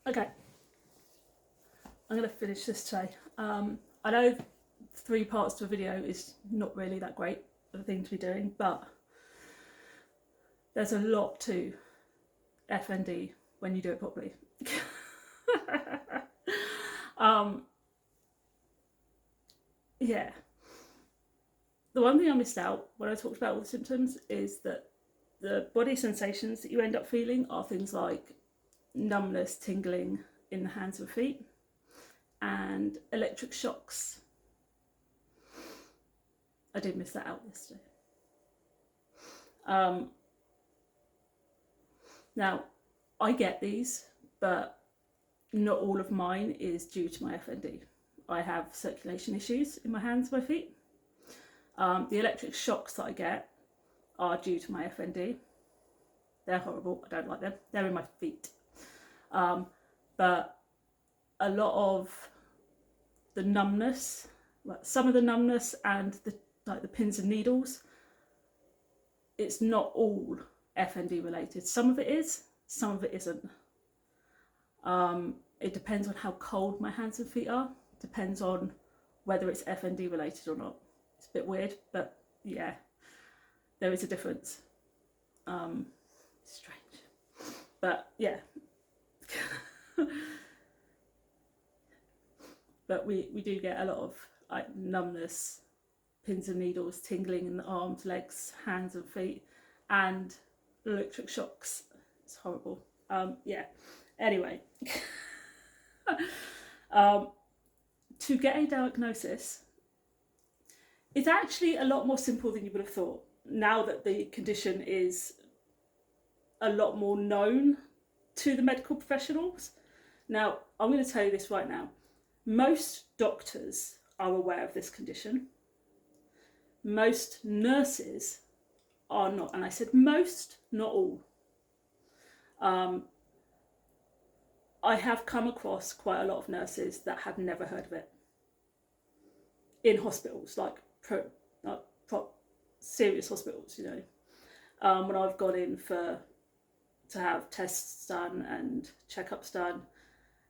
Okay, I'm going to finish this today. I know 3 parts to a video is not really that great of a thing to be doing, but there's a lot to FND when you do it properly. Yeah. The one thing I missed out when I talked about all the symptoms is that the body sensations that you end up feeling are things like numbness, tingling in the hands and feet, and electric shocks. I did miss that out yesterday. Now, I get these, but not all of mine is due to my FND. I have circulation issues in my hands and my feet. The electric shocks that I get are due to my FND. They're horrible. I don't like them. They're in my feet. But a lot of the numbness, some of the numbness and the pins and needles, it's not all FND related. Some of it is, some of it isn't. It depends on how cold my hands and feet are. Depends on whether it's FND related or not. It's a bit weird, but yeah, there is a difference. Strange, but yeah. But we do get a lot of like numbness, pins and needles, tingling in the arms, legs, hands and feet, and electric shocks. It's horrible. Yeah. Anyway, to get a diagnosis, it's actually a lot more simple than you would have thought. Now that the condition is a lot more known to the medical professionals. Now, I'm going to tell you this right now. Most doctors are aware of this condition. Most nurses are not. And I said most, not all. I have come across quite a lot of nurses that have never heard of it. In hospitals, like serious hospitals, you know. When I've gone in to have tests done and checkups done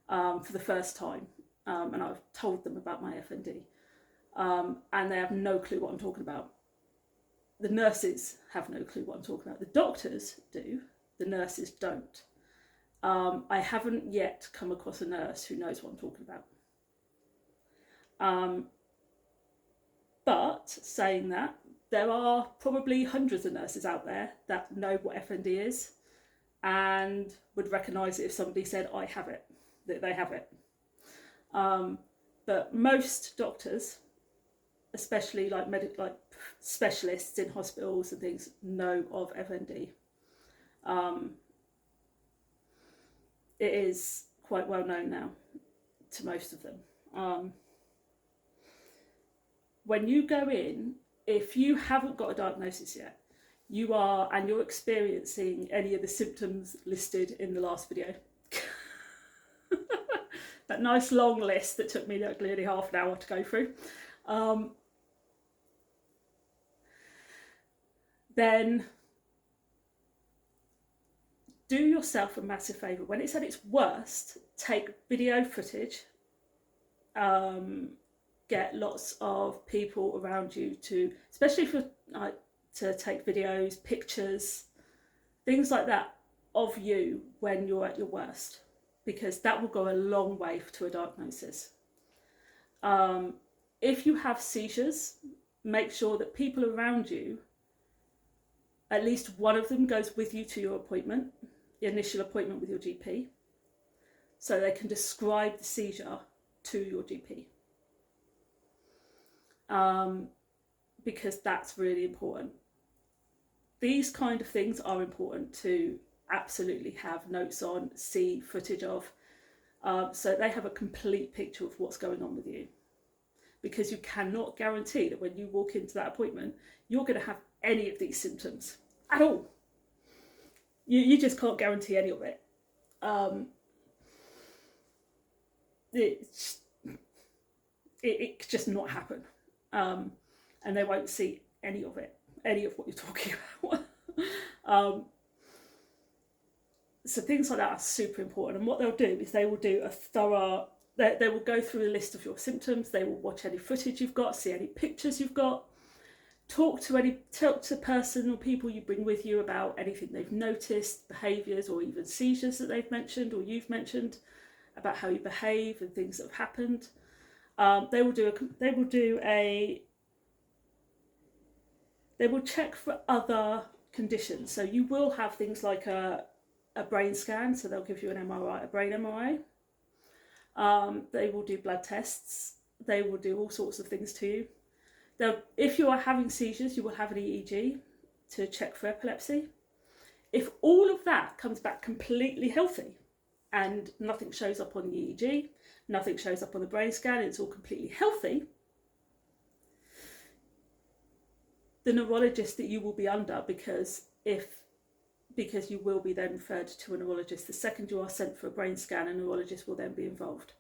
for the first time, and I've told them about my FND, and they have no clue what I'm talking about. The nurses have no clue what I'm talking about. The doctors do, the nurses don't. I haven't yet come across a nurse who knows what I'm talking about. But saying that, there are probably hundreds of nurses out there that know what FND is and would recognise it if somebody said, I have it, that they have it. But most doctors, especially like specialists in hospitals and things, know of FND. It is quite well known now to most of them. When you go in, if you haven't got a diagnosis yet, and you're experiencing any of the symptoms listed in the last video, that nice long list that took me like nearly half an hour to go through, then do yourself a massive favour. When it's at its worst, take video footage, get lots of people around you especially to take videos, pictures, things like that of you when you're at your worst, because that will go a long way to a diagnosis. If you have seizures, make sure that people around you, at least one of them goes with you to your appointment, the initial appointment with your GP, so they can describe the seizure to your GP. Because that's really important. These kind of things are important to absolutely have notes on, see footage of, so they have a complete picture of what's going on with you. Because you cannot guarantee that when you walk into that appointment, you're going to have any of these symptoms at all. You just can't guarantee any of it. It could just not happen. And they won't see any of it, any of what you're talking about. So things like that are super important. And what they'll do is they will do a thorough, they will go through a list of your symptoms, they will watch any footage you've got, see any pictures you've got, talk to the person or people you bring with you about anything they've noticed, behaviours or even seizures that they've mentioned or you've mentioned, about how you behave and things that have happened. They will check for other conditions. So you will have things like a brain scan, so they'll give you an MRI, a brain MRI. They will do blood tests. They will do all sorts of things to you. If you are having seizures, you will have an EEG to check for epilepsy. If all of that comes back completely healthy and nothing shows up on the EEG, nothing shows up on the brain scan, it's all completely healthy, the neurologist that you will be under, because you will be then referred to a neurologist. The second you are sent for a brain scan, a neurologist will then be involved.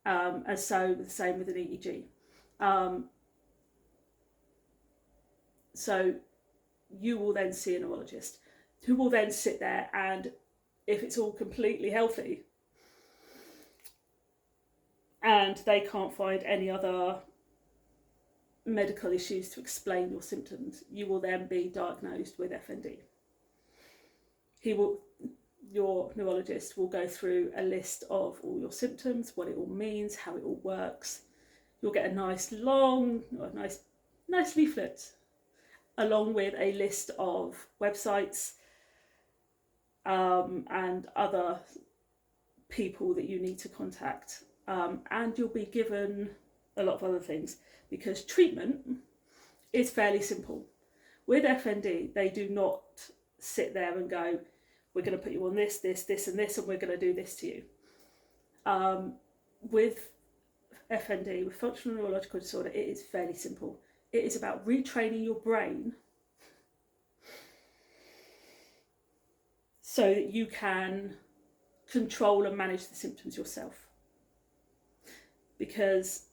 And so the same with an EEG. So you will then see a neurologist who will then sit there, and if it's all completely healthy and they can't find any other medical issues to explain your symptoms, you will then be diagnosed with FND. Your neurologist will go through a list of all your symptoms, what it all means, how it all works. You'll get a nice leaflet along with a list of websites and other people that you need to contact. And you'll be given a lot of other things, because treatment is fairly simple. With FND, they do not sit there and go, we're going to put you on this, this, this and this, and we're going to do this to you. With FND, with functional neurological disorder, it is fairly simple. It is about retraining your brain so that you can control and manage the symptoms yourself. Because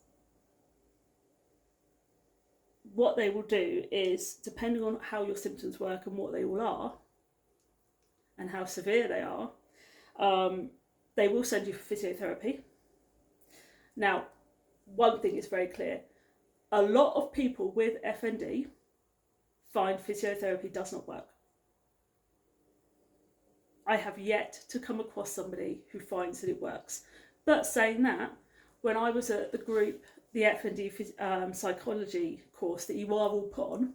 what they will do is, depending on how your symptoms work and what they all are, and how severe they are, they will send you for physiotherapy. Now, one thing is very clear. A lot of people with FND find physiotherapy does not work. I have yet to come across somebody who finds that it works. But saying that, when I was at the group, the FND psychology course that you are all put on,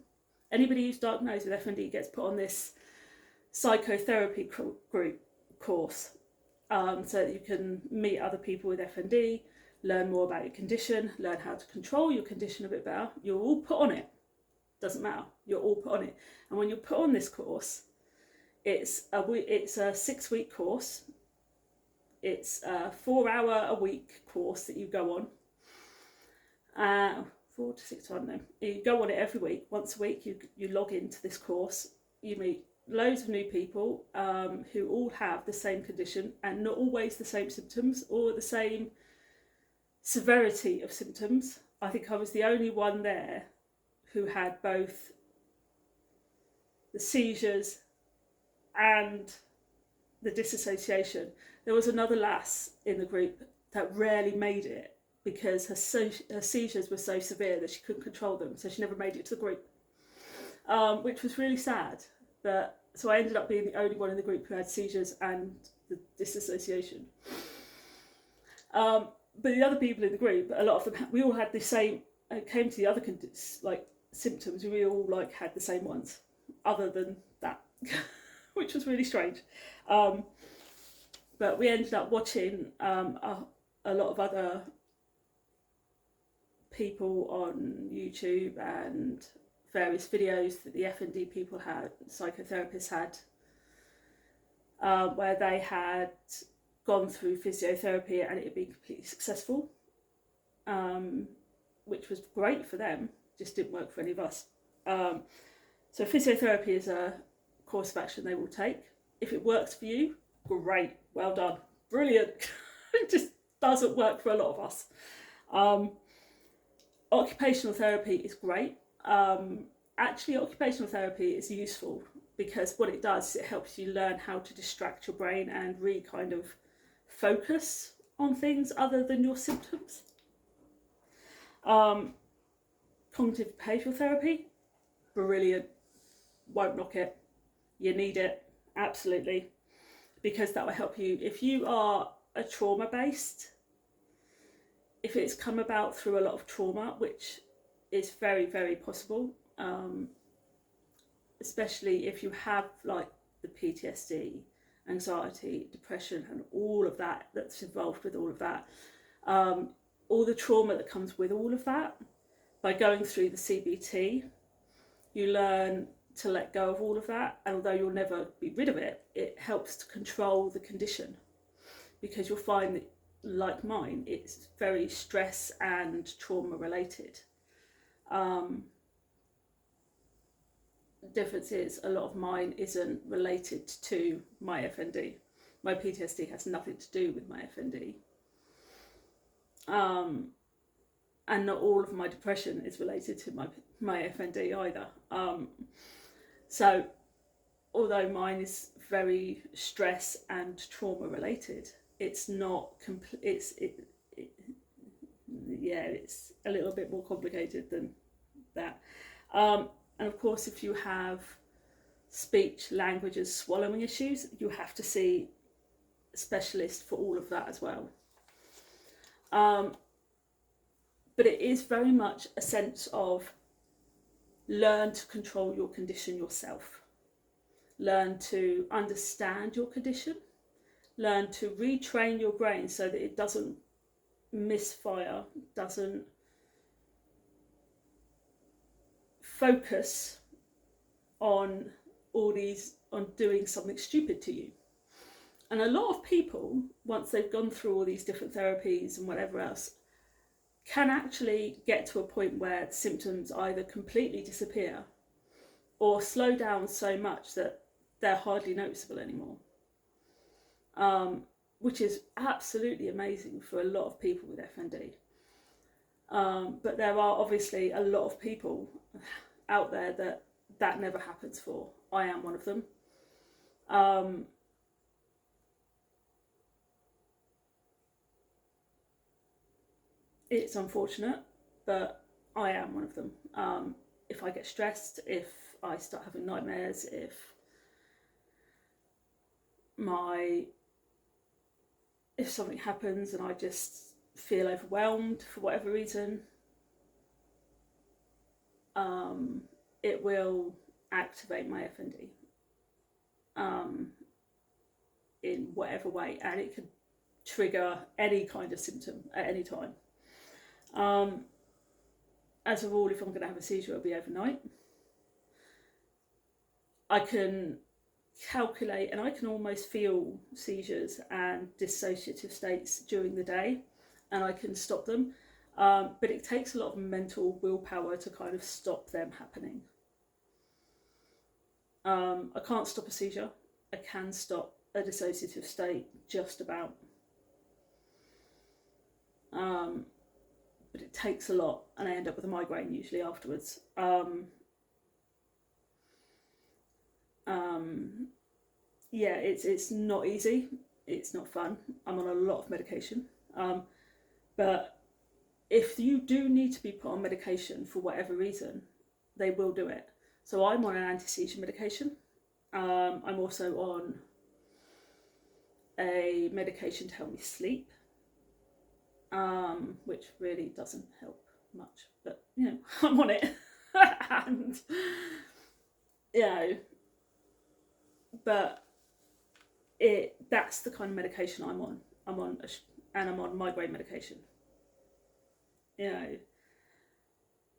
anybody who's diagnosed with FND gets put on this psychotherapy group course, so that you can meet other people with FND, learn more about your condition, learn how to control your condition a bit better. You're all put on it. Doesn't matter. You're all put on it. And when you're put on this course, it's a 6-week course. It's a 4-hour-a-week course that you go on. 4 to 6, I don't know. You go on it every week. Once a week, you log into this course. You meet loads of new people who all have the same condition, and not always the same symptoms or the same severity of symptoms. I think I was the only one there who had both the seizures and the disassociation. There was another lass in the group that rarely made it because her seizures were so severe that she couldn't control them, so she never made it to the group, which was really sad. But so I ended up being the only one in the group who had seizures and the disassociation. But the other people in the group, a lot of them, we all had the same. It came to the other symptoms. We all had the same ones, other than that, which was really strange. But we ended up watching a lot of other people on YouTube and various videos that the FND people had, psychotherapists had, where they had gone through physiotherapy and it had been completely successful, which was great for them, just didn't work for any of us. So physiotherapy is a course of action they will take. If it works for you, great, well done, brilliant. It just doesn't work for a lot of us. Occupational therapy is great. Actually, occupational therapy is useful because what it does is it helps you learn how to distract your brain and really kind of focus on things other than your symptoms. Cognitive behavioural therapy, brilliant, won't knock it. You need it, absolutely, because that will help you. If you are a trauma based, if it's come about through a lot of trauma, which is very, very possible, especially if you have like the PTSD, anxiety, depression, and all of that that's involved with all of that, all the trauma that comes with all of that, by going through the CBT, you learn to let go of all of that. And although you'll never be rid of it, it helps to control the condition, because you'll find that, like mine, it's very stress and trauma related. The difference is a lot of mine isn't related to my FND. My PTSD has nothing to do with my FND. And not all of my depression is related to my FND either. So although mine is very stress and trauma related, it's not it's a little bit more complicated than that. And of course, if you have speech, languages, swallowing issues, you have to see a specialist for all of that as well. But it is very much a sense of learn to control your condition yourself. Learn to understand your condition. Learn to retrain your brain so that it doesn't misfire, doesn't focus on doing something stupid to you. And a lot of people, once they've gone through all these different therapies and whatever else, can actually get to a point where symptoms either completely disappear or slow down so much that they're hardly noticeable anymore, which is absolutely amazing for a lot of people with FND. But there are obviously a lot of people out there that never happens for. I am one of them. It's unfortunate, but I am one of them. If I get stressed, if I start having nightmares, if something happens and I just feel overwhelmed for whatever reason, it will activate my FND in whatever way, and it could trigger any kind of symptom at any time. As a rule, if I'm going to have a seizure, it'll be overnight. I can calculate and I can almost feel seizures and dissociative states during the day, and I can stop them. But it takes a lot of mental willpower to kind of stop them happening. I can't stop a seizure. I can stop a dissociative state, just about. But it takes a lot, and I end up with a migraine usually afterwards. Yeah, it's not easy. It's not fun. I'm on a lot of medication. But if you do need to be put on medication for whatever reason, they will do it. So I'm on an anti-seizure medication. I'm also on a medication to help me sleep, which really doesn't help much, but I'm on it. And but that's the kind of medication I'm on. And I'm on migraine medication.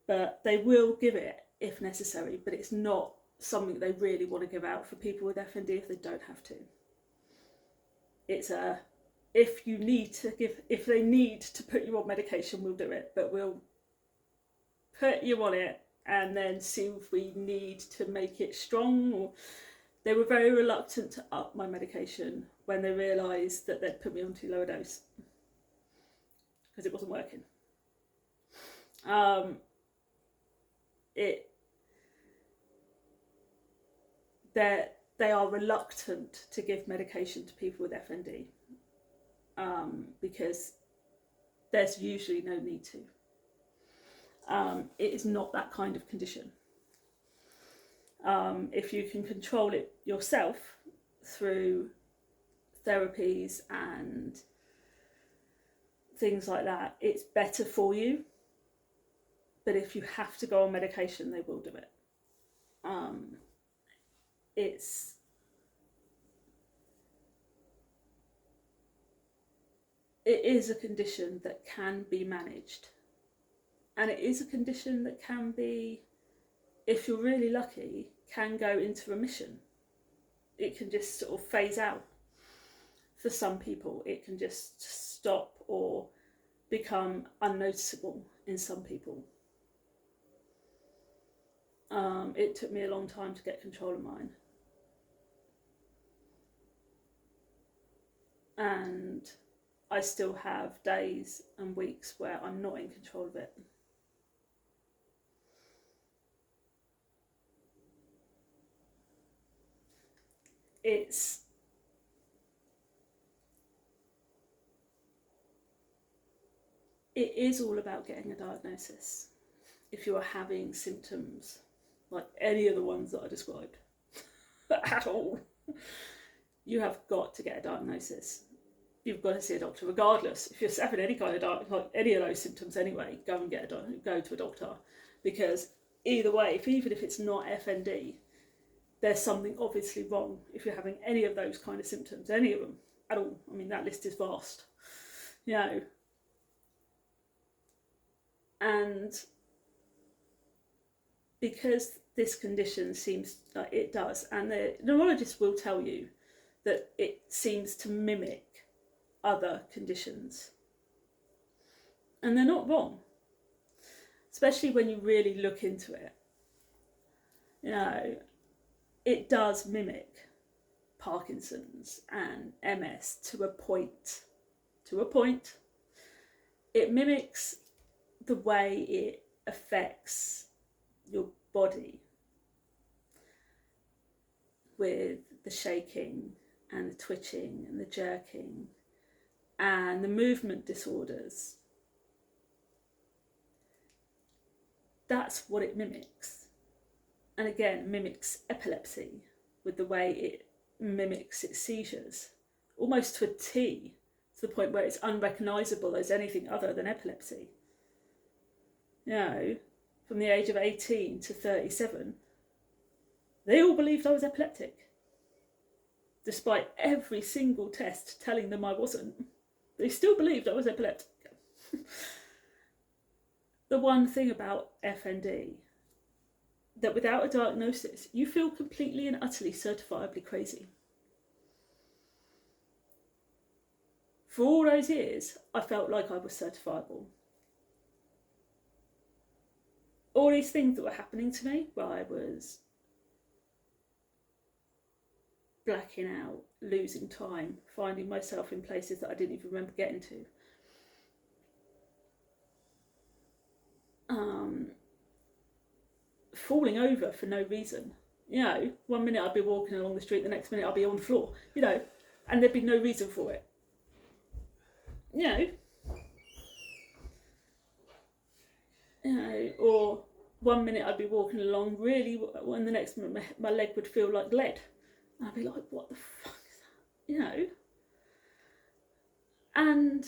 But they will give it if necessary, but it's not something they really want to give out for people with FND if they don't have to. It's if they need to put you on medication, we'll do it, but we'll put you on it and then see if we need to make it strong. Or they were very reluctant to up my medication when they realised that they'd put me on too low a dose because it wasn't working. they are reluctant to give medication to people with FND, because there's usually no need to. It is not that kind of condition. If you can control it yourself through therapies and things like that, it's better for you. But if you have to go on medication, they will do it. It is a condition that can be managed, and it is a condition that can be, if you're really lucky, can go into remission. It can just sort of phase out. For some people, it can just stop or become unnoticeable in some people. It took me a long time to get control of mine. And I still have days and weeks where I'm not in control of it. It is all about getting a diagnosis. If you are having symptoms like any of the ones that I described at all, you have got to get a diagnosis. You've got to see a doctor regardless. If you're having any kind of like any of those symptoms anyway, go to a doctor, because either way, even if it's not FND, there's something obviously wrong if you're having any of those kind of symptoms, any of them at all. I mean, that list is vast, and because this condition seems like it does, and the neurologist will tell you that it seems to mimic other conditions, and they're not wrong, especially when you really look into it. It does mimic Parkinson's and MS to a point. It mimics the way it affects your body, with the shaking and the twitching and the jerking and the movement disorders. That's what it mimics. And again, mimics epilepsy with the way it mimics its seizures, almost to a T, to the point where it's unrecognisable as anything other than epilepsy. From the age of 18 to 37, they all believed I was epileptic. Despite every single test telling them I wasn't, they still believed I was epileptic. The one thing about FND, that without a diagnosis, you feel completely and utterly certifiably crazy. For all those years, I felt like I was certifiable. All these things that were happening to me, where I was blacking out, losing time, finding myself in places that I didn't even remember getting to. Falling over for no reason. 1 minute I'd be walking along the street, the next minute I'd be on the floor, and there'd be no reason for it. Or 1 minute I'd be walking along really, and the next minute my leg would feel like lead. And I'd be like, what the fuck is that? And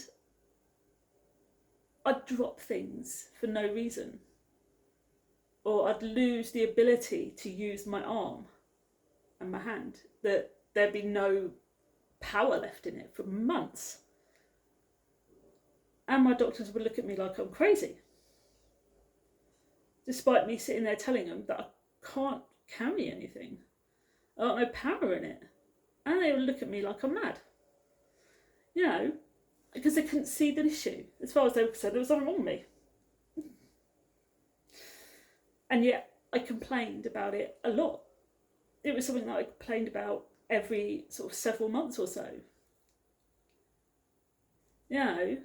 I'd drop things for no reason. Or I'd lose the ability to use my arm and my hand. That there'd be no power left in it for months. And my doctors would look at me like I'm crazy, despite me sitting there telling them that I can't carry anything. I got no power in it. And they would look at me like I'm mad. Because they couldn't see the issue. As far as they were concerned, there was something wrong with me. And yet I complained about it a lot. It was something that I complained about every sort of several months or so. Yet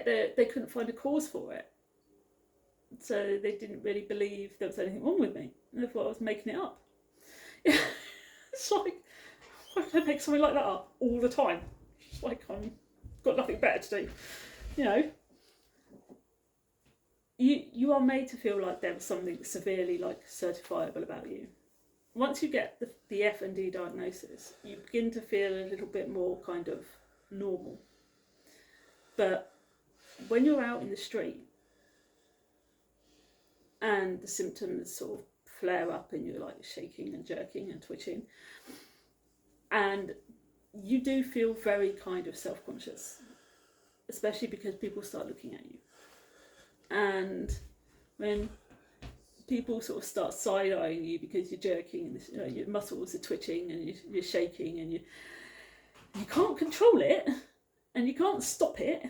they couldn't find a cause for it. So they didn't really believe there was anything wrong with me. And they thought I was making it up. It's like, why would I make something like that up all the time? It's like I've got nothing better to do. You know, you are made to feel like there was something severely like certifiable about you. Once you get the FND diagnosis, you begin to feel a little bit more kind of normal. But when you're out in the street and the symptoms sort of flare up and you're like shaking and jerking and twitching, and you do feel very kind of self-conscious, especially because people start looking at you. And when people sort of start side-eyeing you because you're jerking and you know, your muscles are twitching and you're shaking and you can't control it and you can't stop it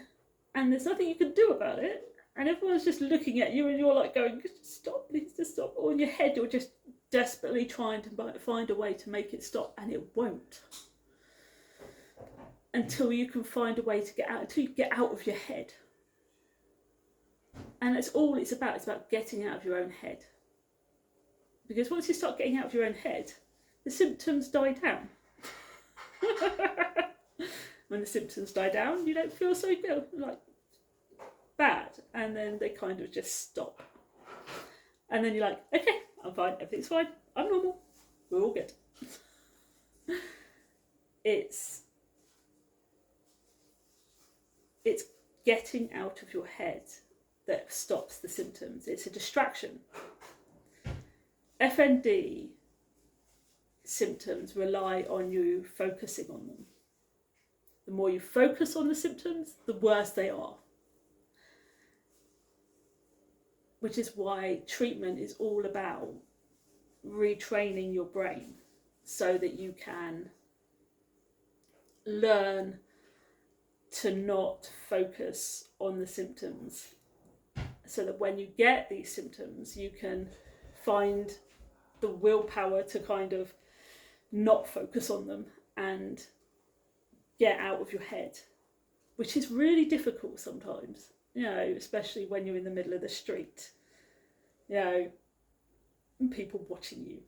and there's nothing you can do about it, and everyone's just looking at you and you're like going, stop, please just stop. Or in your head you're just desperately trying to find a way to make it stop, and it won't. Until you can find a way to get out, until you get out of your head. And that's all it's about. It's about getting out of your own head. Because once you start getting out of your own head, the symptoms die down. When the symptoms die down, you don't feel so good, like bad, and then they kind of just stop. And then you're like, okay, I'm fine, everything's fine, I'm normal, we're all good. It's getting out of your head that stops the symptoms. It's a distraction. FND symptoms rely on you focusing on them. The more you focus on the symptoms, the worse they are. Which is why treatment is all about retraining your brain so that you can learn to not focus on the symptoms, so that when you get these symptoms you can find the willpower to kind of not focus on them and get out of your head, which is really difficult sometimes, you know, especially when you're in the middle of the street, you know, and people watching you,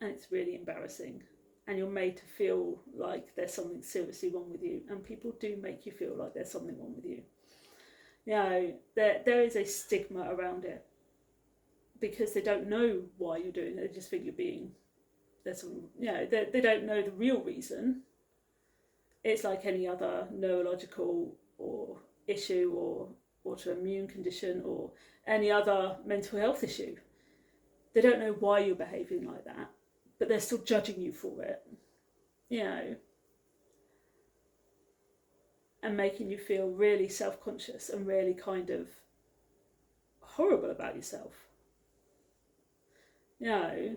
and it's really embarrassing, and you're made to feel like there's something seriously wrong with you, and people do make you feel like there's something wrong with you. You know, there is a stigma around it because they don't know why you're doing it. They just think you're being, there's some, you know, they don't know the real reason. It's like any other neurological or issue or autoimmune condition or any other mental health issue. They don't know why you're behaving like that, but they're still judging you for it, you know, and making you feel really self-conscious and really kind of horrible about yourself, you know.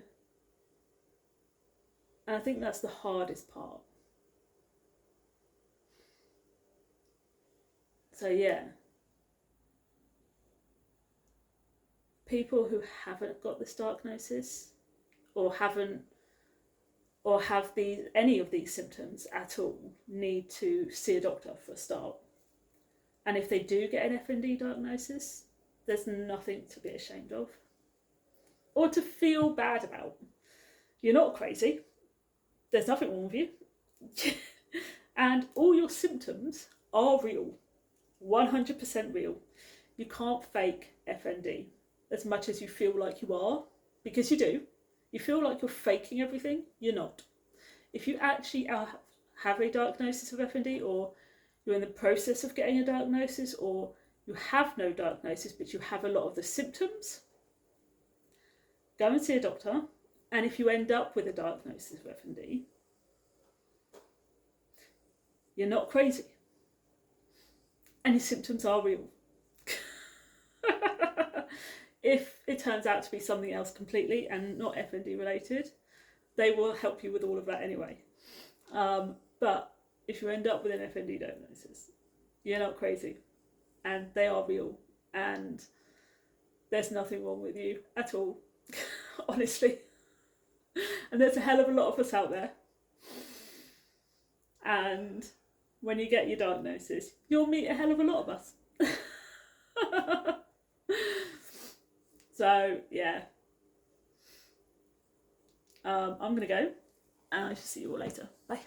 And I think that's the hardest part. So yeah, people who haven't got this diagnosis or have any of these symptoms at all need to see a doctor for a start. And if they do get an FND diagnosis, there's nothing to be ashamed of or to feel bad about. You're not crazy. There's nothing wrong with you. And all your symptoms are real. 100% real. You can't fake FND as much as you feel like you are, because you do. You feel like you're faking everything. You're not. If you actually have a diagnosis of FND, or you're in the process of getting a diagnosis, or you have no diagnosis but you have a lot of the symptoms, go and see a doctor. And if you end up with a diagnosis of FND, you're not crazy. And your symptoms are real. If it turns out to be something else completely and not FND related, they will help you with all of that anyway. But if you end up with an FND diagnosis, you're not crazy, and they are real, and there's nothing wrong with you at all, honestly. And there's a hell of a lot of us out there. And when you get your diagnosis, you'll meet a hell of a lot of us. So yeah, I'm gonna go, and I shall see you all later. Bye.